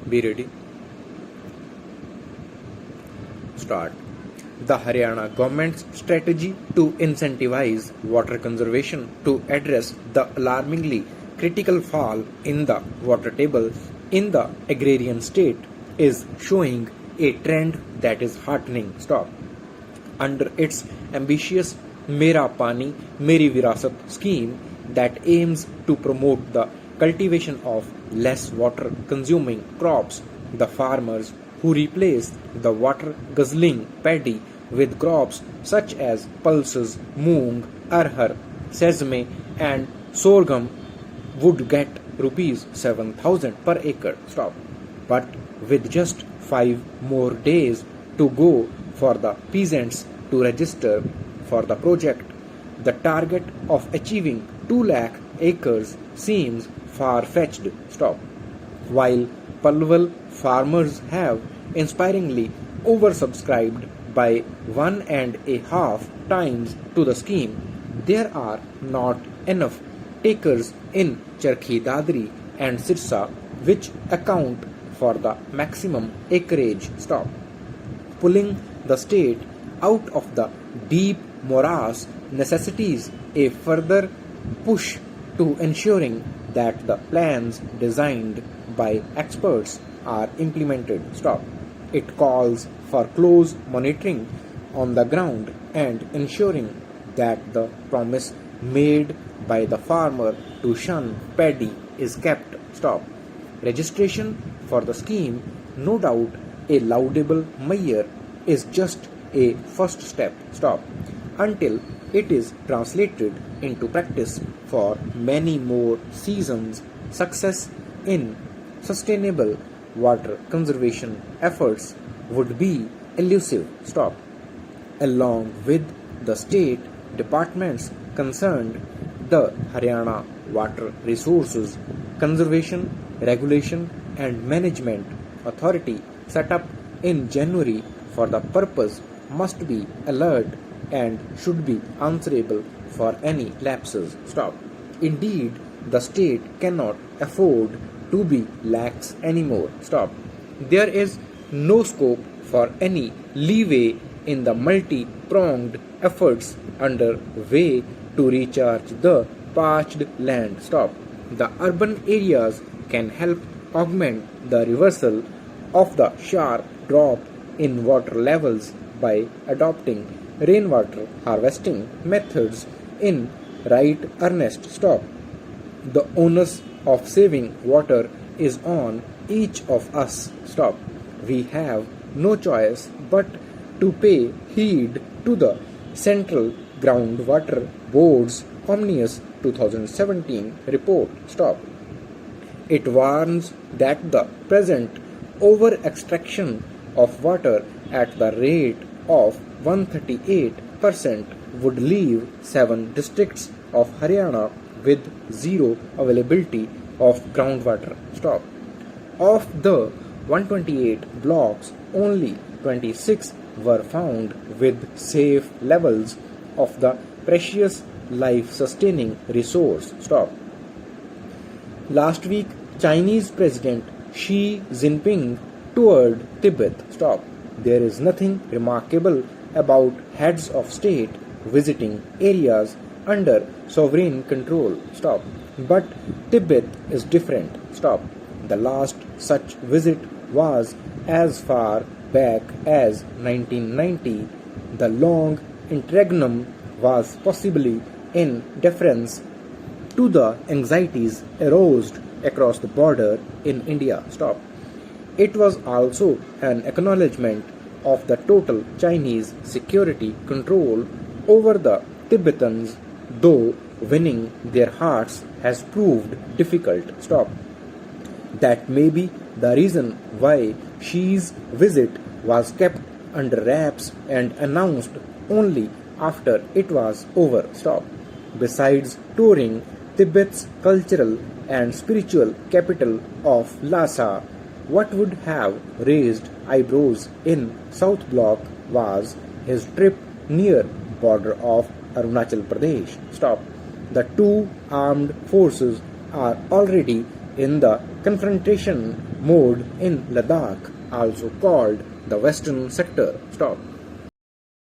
Be ready. Start. The Haryana government's strategy to incentivize water conservation to address the alarmingly critical fall in the water table in the agrarian state is showing a trend that is heartening. Stop. Under its ambitious Mera Pani Meri Virasat scheme that aims to promote the cultivation of less water consuming crops, the farmers who replace the water guzzling paddy with crops such as pulses, moong, arhar, sesame, and sorghum would get rupees 7,000 per acre. Stop. But with just 5 more days to go for the peasants to register for the project, the target of achieving 2 lakh acres seems far-fetched. Stop. While Palwal farmers have inspiringly oversubscribed by 1.5 times to the scheme, there are not enough takers in Charkhi Dadri and Sirsa which account for the maximum acreage. Stop. Pulling the state out of the deep morass necessitates a further push to ensuring that the plans designed by experts are implemented. Stop. It calls for close monitoring on the ground and ensuring that the promise made by the farmer to shun paddy is kept. Stop. Registration for the scheme, no doubt a laudable measure, is just a first step. Stop. Until it is translated into practice for many more seasons, success in sustainable water conservation efforts would be elusive. Stop. Along with the state departments concerned, the Haryana Water Resources Conservation, Regulation and Management Authority set up in January for the purpose must be alert and should be answerable for any lapses. Stop. Indeed, the state cannot afford to be lax anymore. Stop. There is no scope for any leeway in the multi-pronged efforts under way to recharge the parched land. Stop. The urban areas can help augment the reversal of the sharp drop in water levels by adopting rainwater harvesting methods in right earnest. Stop. The onus of saving water is on each of us. Stop. We have no choice but to pay heed to the Central Groundwater Board's ominous 2017 report. Stop. It warns that the present over-extraction of water at the rate of 138% would leave 7 districts of Haryana with zero availability of groundwater. Stop. Of the 128 blocks, only 26 were found with safe levels of the precious life-sustaining resource. Stop. Last week, Chinese President Xi Jinping toured Tibet. Stop. There is nothing remarkable about heads of state visiting areas under sovereign control. Stop. But Tibet is different. Stop. The last such visit was as far back as 1990. The long interregnum was possibly in deference to the anxieties aroused across the border in India. Stop. It was also an acknowledgement of the total Chinese security control over the Tibetans, though winning their hearts has proved difficult. Stop. That may be the reason why Xi's visit was kept under wraps and announced only after it was over. Stop. Besides touring Tibet's cultural and spiritual capital of Lhasa, what would have raised eyebrows in South Block was his trip near border of Arunachal Pradesh. Stop. The two armed forces are already in the confrontation mode in Ladakh, also called the Western Sector. Stop.